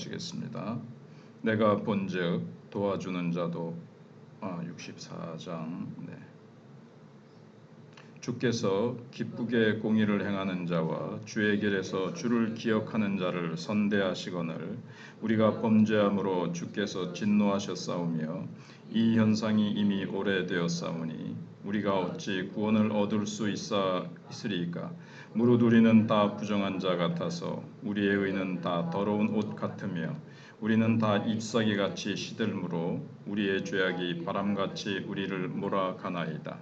교독하시겠습니다. 내가 본즉 도와주는 자도 64장 주께서 기쁘게 공의를 행하는 자와 주의 길에서 주를 기억하는 자를 선대하시거늘 우리가 범죄함으로 주께서 진노하셨사오며 이 현상이 이미 오래되었사오니 우리가 어찌 구원을 얻을 수 있으리까. 무릇 우리는 다 부정한 자 같아서 우리의 의는 다 더러운 옷 같으며 우리는 다 잎사귀같이 시들므로 우리의 죄악이 바람같이 우리를 몰아가나이다.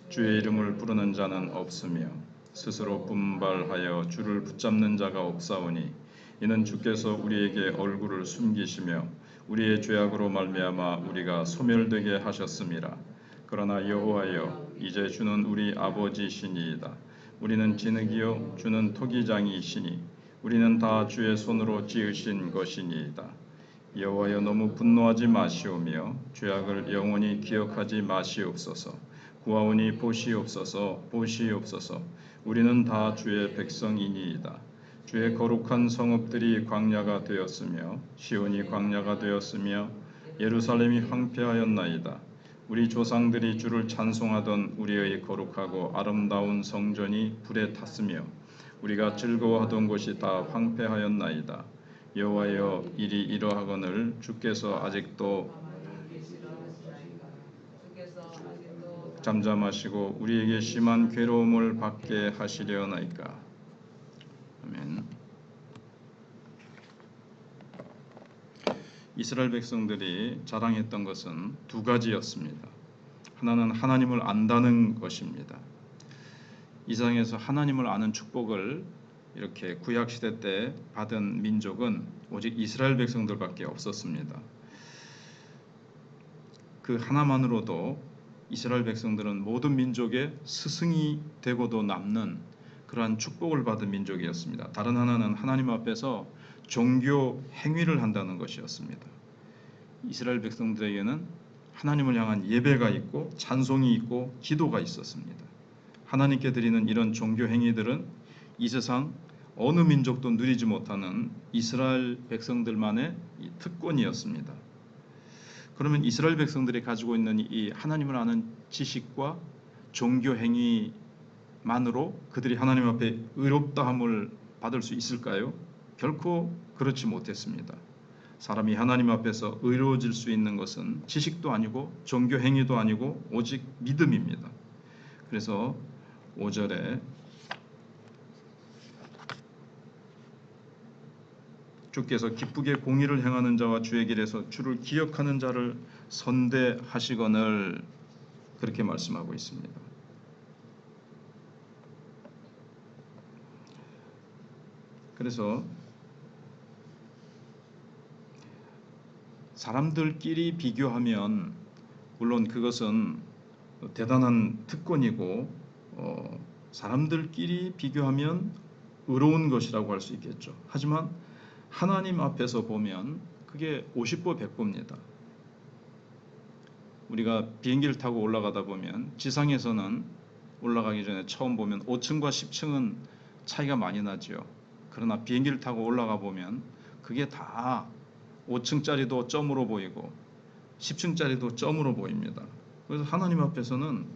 주의 이름을 부르는 자는 없으며 스스로 분발하여 주를 붙잡는 자가 없사오니 이는 주께서 우리에게 얼굴을 숨기시며 우리의 죄악으로 말미암아 우리가 소멸되게 하셨음이라. 그러나 여호와여 이제 주는 우리 아버지시니이다. 우리는 진흙이요 주는 토기장이시니 우리는 다 주의 손으로 지으신 것이니이다. 여호와여 너무 분노하지 마시오며 죄악을 영원히 기억하지 마시옵소서. 구하오니 보시옵소서. 보시옵소서. 우리는 다 주의 백성이니이다. 주의 거룩한 성읍들이 광야가 되었으며 시온이 광야가 되었으며 예루살렘이 황폐하였나이다. 우리 조상들이 주를 찬송하던 우리의 거룩하고 아름다운 성전이 불에 탔으며 우리가 즐거워하던 곳이 다 황폐하였나이다. 여호와여 일이 이러하거늘 주께서 아직도 잠잠하시고 우리에게 심한 괴로움을 받게 하시려나이까. 아멘. 이스라엘 백성들이 자랑했던 것은 두 가지였습니다. 하나는 하나님을 안다는 것입니다. 이 세상에서 하나님을 아는 축복을 이렇게 구약시대 때 받은 민족은 오직 이스라엘 백성들밖에 없었습니다. 그 하나만으로도 이스라엘 백성들은 모든 민족의 스승이 되고도 남는 그러한 축복을 받은 민족이었습니다. 다른 하나는 하나님 앞에서 종교 행위를 한다는 것이었습니다. 이스라엘 백성들에게는 하나님을 향한 예배가 있고 찬송이 있고 기도가 있었습니다. 하나님께 드리는 이런 종교 행위들은 이 세상 어느 민족도 누리지 못하는 이스라엘 백성들만의 특권이었습니다. 그러면 이스라엘 백성들이 가지고 있는 이 하나님을 아는 지식과 종교 행위만으로 그들이 하나님 앞에 의롭다함을 받을 수 있을까요? 결코 그렇지 못했습니다. 사람이 하나님 앞에서 의로워질 수 있는 것은 지식도 아니고 종교 행위도 아니고 오직 믿음입니다. 그래서 5절에 주께서 기쁘게 공의를 행하는 자와 주의 길에서 주를 기억하는 자를 선대하시거늘 그렇게 말씀하고 있습니다. 그래서 사람들끼리 비교하면 물론 그것은 대단한 특권이고 사람들끼리 비교하면 의로운 것이라고 할 수 있겠죠. 하지만 하나님 앞에서 보면 그게 50보 100보입니다. 우리가 비행기를 타고 올라가다 보면 지상에서는 올라가기 전에 처음 보면 5층과 10층은 차이가 많이 나죠. 그러나 비행기를 타고 올라가 보면 그게 다 5층짜리도 점으로 보이고 10층짜리도 점으로 보입니다. 그래서 하나님 앞에서는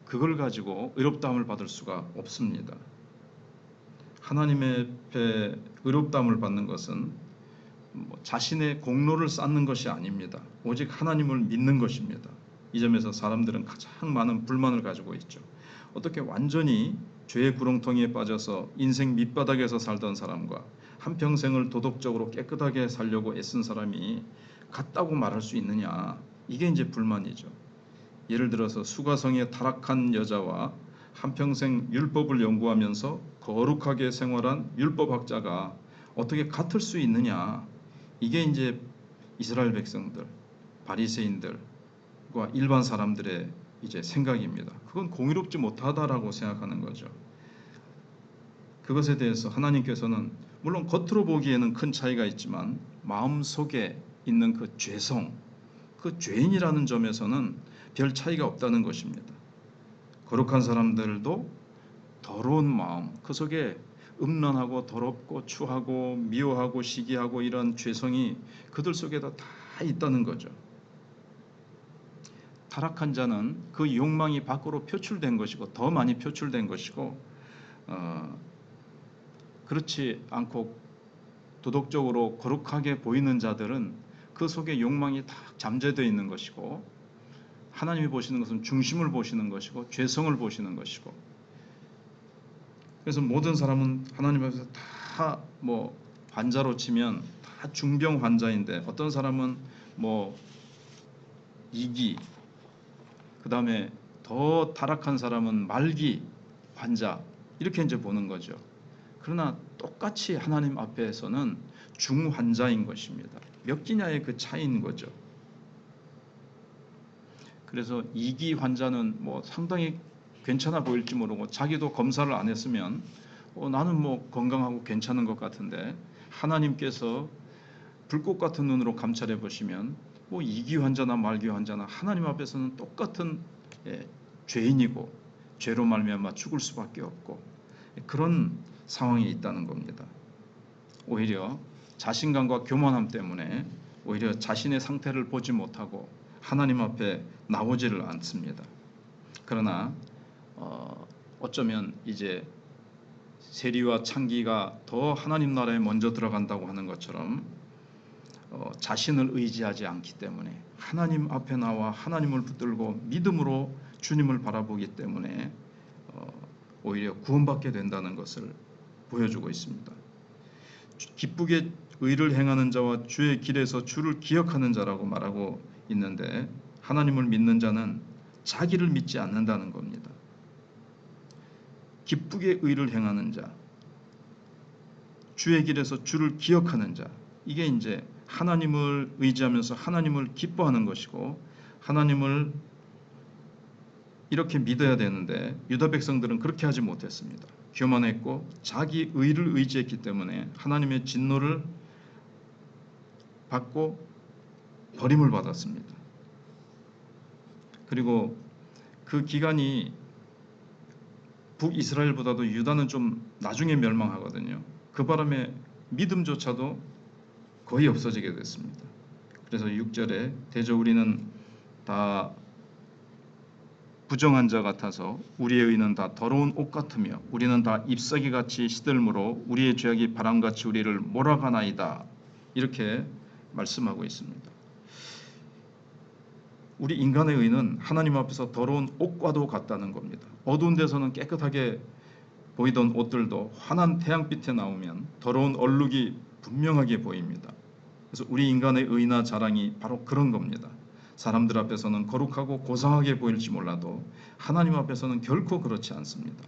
그걸 가지고 의롭다함을 받을 수가 없습니다. 하나님의 앞에 의롭다함을 받는 것은 자신의 공로를 쌓는 것이 아닙니다. 오직 하나님을 믿는 것입니다. 이 점에서 사람들은 가장 많은 불만을 가지고 있죠. 어떻게 완전히 죄의 구렁텅이에 빠져서 인생 밑바닥에서 살던 사람과 한평생을 도덕적으로 깨끗하게 살려고 애쓴 사람이 같다고 말할 수 있느냐, 이게 이제 불만이죠. 예를 들어서 수가성에 타락한 여자와 한평생 율법을 연구하면서 거룩하게 생활한 율법학자가 어떻게 같을 수 있느냐, 이게 이제 이스라엘 백성들, 바리새인들과 일반 사람들의 이제 생각입니다. 그건 공의롭지 못하다라고 생각하는 거죠. 그것에 대해서 하나님께서는 물론 겉으로 보기에는 큰 차이가 있지만 마음속에 있는 그 죄성, 그 죄인이라는 점에서는 별 차이가 없다는 것입니다. 거룩한 사람들도 더러운 마음, 그 속에 음란하고 더럽고 추하고 미워하고 시기하고 이런 죄성이 그들 속에도 다 있다는 거죠. 타락한 자는 그 욕망이 밖으로 표출된 것이고 더 많이 표출된 것이고 그렇지 않고 도덕적으로 거룩하게 보이는 자들은 그 속에 욕망이 다 잠재되어 있는 것이고 하나님이 보시는 것은 중심을 보시는 것이고 죄성을 보시는 것이고 그래서 모든 사람은 하나님 앞에서 다 뭐 환자로 치면 다 중병 환자인데 어떤 사람은 뭐 이기 그 다음에 더 타락한 사람은 말기 환자 이렇게 이제 보는 거죠. 그러나 똑같이 하나님 앞에서는 중환자인 것입니다. 몇 기냐의 그 차이인 거죠. 그래서 이기 환자는 뭐 상당히 괜찮아 보일지 모르고 자기도 검사를 안 했으면 나는 뭐 건강하고 괜찮은 것 같은데 하나님께서 불꽃 같은 눈으로 감찰해 보시면 뭐 이기 환자나 말기 환자나 하나님 앞에서는 똑같은 죄인이고 죄로 말미암아 죽을 수밖에 없고 그런 상황이 있다는 겁니다. 오히려 자신감과 교만함 때문에 오히려 자신의 상태를 보지 못하고 하나님 앞에 나오지를 않습니다. 그러나 어쩌면 이제 세리와 창기가 더 하나님 나라에 먼저 들어간다고 하는 것처럼 자신을 의지하지 않기 때문에 하나님 앞에 나와 하나님을 붙들고 믿음으로 주님을 바라보기 때문에 오히려 구원받게 된다는 것을 보여주고 있습니다. 기쁘게 의를 행하는 자와 주의 길에서 주를 기억하는 자라고 말하고 있는데 하나님을 믿는 자는 자기를 믿지 않는다는 겁니다. 기쁘게 의를 행하는 자, 주의 길에서 주를 기억하는 자, 이게 이제 하나님을 의지하면서 하나님을 기뻐하는 것이고 하나님을 이렇게 믿어야 되는데 유다 백성들은 그렇게 하지 못했습니다. 교만했고 자기 의를 의지했기 때문에 하나님의 진노를 받고 버림을 받았습니다. 그리고 그 기간이 북이스라엘보다도 유다는 좀 나중에 멸망하거든요. 그 바람에 믿음조차도 거의 없어지게 됐습니다. 그래서 6절에 대저 우리는 다 부정한 자 같아서 우리의 의는 다 더러운 옷 같으며 우리는 다 잎사귀 같이 시들므로 우리의 죄악이 바람같이 우리를 몰아가나이다. 이렇게 말씀하고 있습니다. 우리 인간의 의는 하나님 앞에서 더러운 옷과도 같다는 겁니다. 어두운 데서는 깨끗하게 보이던 옷들도 환한 태양빛에 나오면 더러운 얼룩이 분명하게 보입니다. 그래서 우리 인간의 의나 자랑이 바로 그런 겁니다. 사람들 앞에서는 거룩하고 고상하게 보일지 몰라도 하나님 앞에서는 결코 그렇지 않습니다.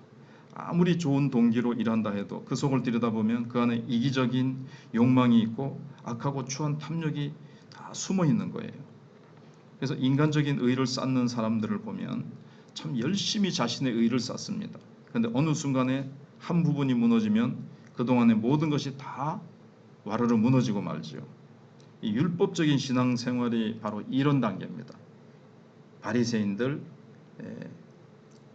아무리 좋은 동기로 일한다 해도 그 속을 들여다보면 그 안에 이기적인 욕망이 있고 악하고 추한 탐욕이 다 숨어 있는 거예요. 그래서 인간적인 의를 쌓는 사람들을 보면 참 열심히 자신의 의를 쌓습니다. 그런데 어느 순간에 한 부분이 무너지면 그동안의 모든 것이 다 와르르 무너지고 말지요. 이 율법적인 신앙생활이 바로 이런 단계입니다. 바리새인들,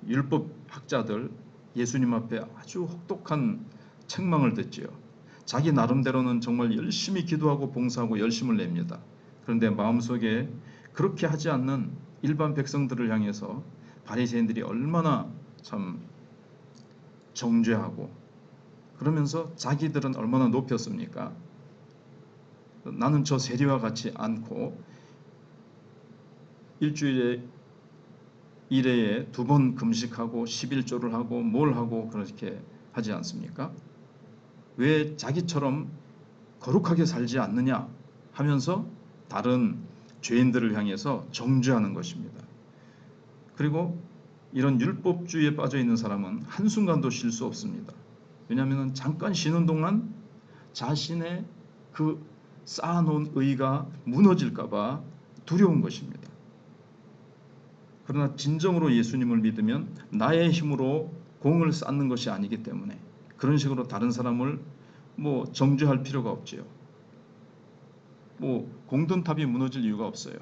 율법학자들 예수님 앞에 아주 혹독한 책망을 듣지요. 자기 나름대로는 정말 열심히 기도하고 봉사하고 열심을 냅니다. 그런데 마음속에 그렇게 하지 않는 일반 백성들을 향해서 바리새인들이 얼마나 참 정죄하고 그러면서 자기들은 얼마나 높였습니까? 나는 저 세리와 같이 않고 일주일에 1회에 2번 금식하고 11조를 하고 뭘 하고 그렇게 하지 않습니까? 왜 자기처럼 거룩하게 살지 않느냐 하면서 다른 죄인들을 향해서 정죄하는 것입니다. 그리고 이런 율법주의에 빠져 있는 사람은 한순간도 쉴 수 없습니다. 왜냐하면 잠깐 쉬는 동안 자신의 그 쌓아놓은 의가 무너질까봐 두려운 것입니다. 그러나 진정으로 예수님을 믿으면 나의 힘으로 공을 쌓는 것이 아니기 때문에 그런 식으로 다른 사람을 정죄할 필요가 없지요. 공든탑이 무너질 이유가 없어요.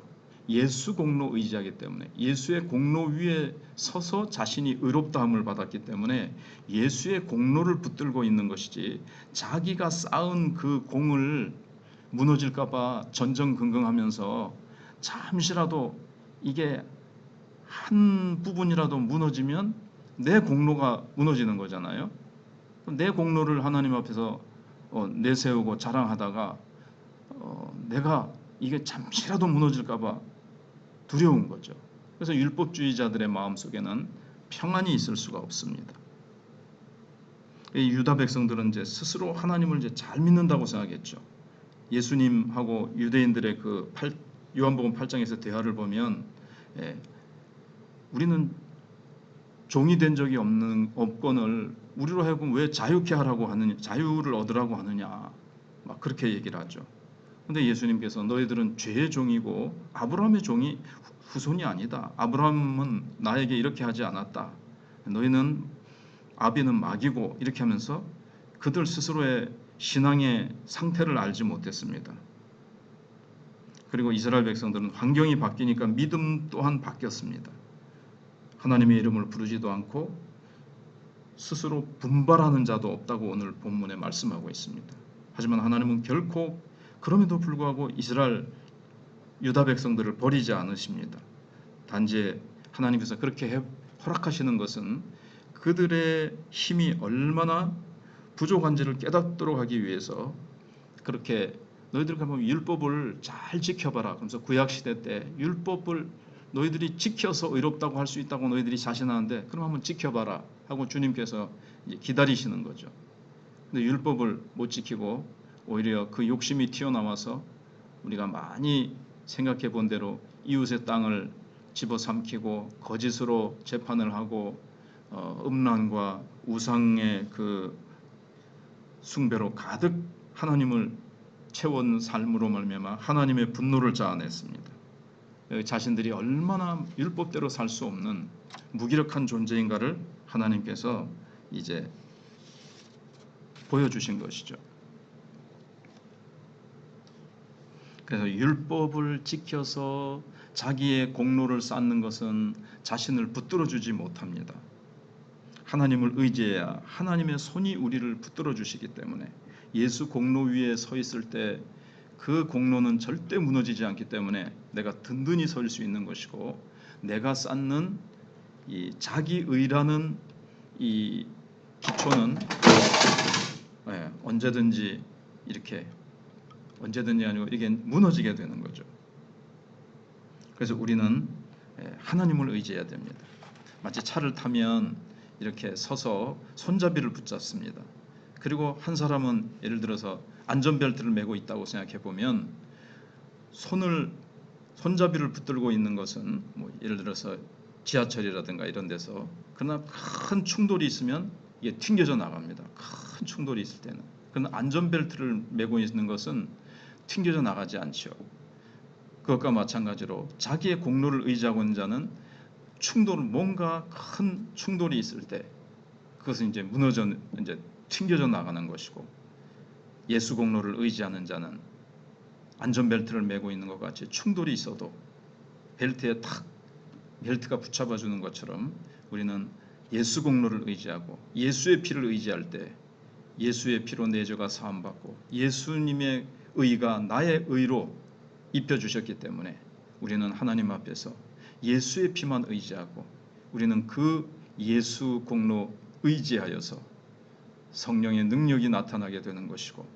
예수 공로 의지하기 때문에, 예수의 공로 위에 서서 자신이 의롭다함을 받았기 때문에 예수의 공로를 붙들고 있는 것이지, 자기가 쌓은 그 공을 무너질까 봐 전전긍긍하면서 잠시라도 이게 한 부분이라도 무너지면 내 공로가 무너지는 거잖아요. 내 공로를 하나님 앞에서 내세우고 자랑하다가 내가 이게 잠시라도 무너질까 봐 두려운 거죠. 그래서 율법주의자들의 마음속에는 평안이 있을 수가 없습니다. 이 유다 백성들은 이제 스스로 하나님을 이제 잘 믿는다고 생각했죠. 예수님하고 유대인들의 그 요한복음 8장에서 대화를 보면, 우리는 종이 된 적이 없건을 우리로 하여금 왜 자유케 하라고 하느냐, 자유를 얻으라고 하느냐, 막 그렇게 얘기를 하죠. 근데 예수님께서 너희들은 죄의 종이고 아브라함의 종이 후손이 아니다. 아브라함은 나에게 이렇게 하지 않았다. 너희는 아비는 마귀고, 이렇게 하면서 그들 스스로의 신앙의 상태를 알지 못했습니다. 그리고 이스라엘 백성들은 환경이 바뀌니까 믿음 또한 바뀌었습니다. 하나님의 이름을 부르지도 않고 스스로 분발하는 자도 없다고 오늘 본문에 말씀하고 있습니다. 하지만 하나님은 결코 그럼에도 불구하고 이스라엘 유다 백성들을 버리지 않으십니다. 단지 하나님께서 그렇게 허락하시는 것은 그들의 힘이 얼마나 부족한지를 깨닫도록 하기 위해서, 그렇게 너희들 가면 율법을 잘 지켜봐라. 그러면서 구약시대 때 율법을 너희들이 지켜서 의롭다고 할 수 있다고 너희들이 자신하는데 그럼 한번 지켜봐라 하고 주님께서 기다리시는 거죠. 근데 율법을 못 지키고 오히려 그 욕심이 튀어나와서 우리가 많이 생각해 본 대로 이웃의 땅을 집어삼키고 거짓으로 재판을 하고 음란과 우상의 그 숭배로 가득 하나님을 채운 삶으로 말미암아 하나님의 분노를 자아냈습니다. 자신들이 얼마나 율법대로 살 수 없는 무기력한 존재인가를 하나님께서 이제 보여주신 것이죠. 그래서 율법을 지켜서 자기의 공로를 쌓는 것은 자신을 붙들어주지 못합니다. 하나님을 의지해야 하나님의 손이 우리를 붙들어 주시기 때문에, 예수 공로 위에 서 있을 때 그 공로는 절대 무너지지 않기 때문에 내가 든든히 설 수 있는 것이고, 내가 쌓는 이 자기의라는 이 기초는 언제든지 아니고 이게 무너지게 되는 거죠. 그래서 우리는 하나님을 의지해야 됩니다. 마치 차를 타면 이렇게 서서 손잡이를 붙잡습니다. 그리고 한 사람은 예를 들어서 안전벨트를 매고 있다고 생각해 보면, 손잡이를 붙들고 있는 것은 예를 들어서 지하철이라든가 이런 데서, 그러나 큰 충돌이 있으면 이게 튕겨져 나갑니다. 큰 충돌이 있을 때는. 그러나 안전벨트를 매고 있는 것은 튕겨져 나가지 않죠. 그것과 마찬가지로 자기의 공로를 의지하고 있는 자는 뭔가 큰 충돌이 있을 때 그것은 이제 튕겨져 나가는 것이고, 예수 공로를 의지하는 자는 안전벨트를 매고 있는 것 같이 충돌이 있어도 벨트에 벨트가 붙잡아 주는 것처럼 우리는 예수 공로를 의지하고 예수의 피를 의지할 때 예수의 피로 내 죄가 사함받고 예수님의 의가 나의 의로 입혀주셨기 때문에 우리는 하나님 앞에서 예수의 피만 의지하고, 우리는 그 예수 공로 의지하여서 성령의 능력이 나타나게 되는 것이고,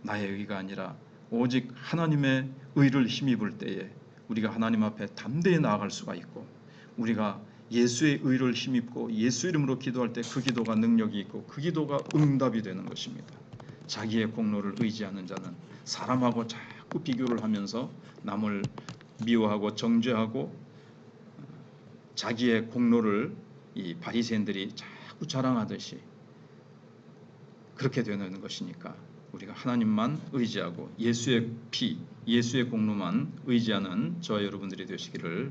나의 의가 아니라 오직 하나님의 의를 힘입을 때에 우리가 하나님 앞에 담대히 나아갈 수가 있고, 우리가 예수의 의를 힘입고 예수 이름으로 기도할 때 그 기도가 능력이 있고 그 기도가 응답이 되는 것입니다. 자기의 공로를 의지하는 자는 사람하고 자꾸 비교를 하면서 남을 미워하고 정죄하고 자기의 공로를 이 바리새인들이 자꾸 자랑하듯이 그렇게 되는 것이니까, 우리가 하나님만 의지하고 예수의 피, 예수의 공로만 의지하는 저와 여러분들이 되시기를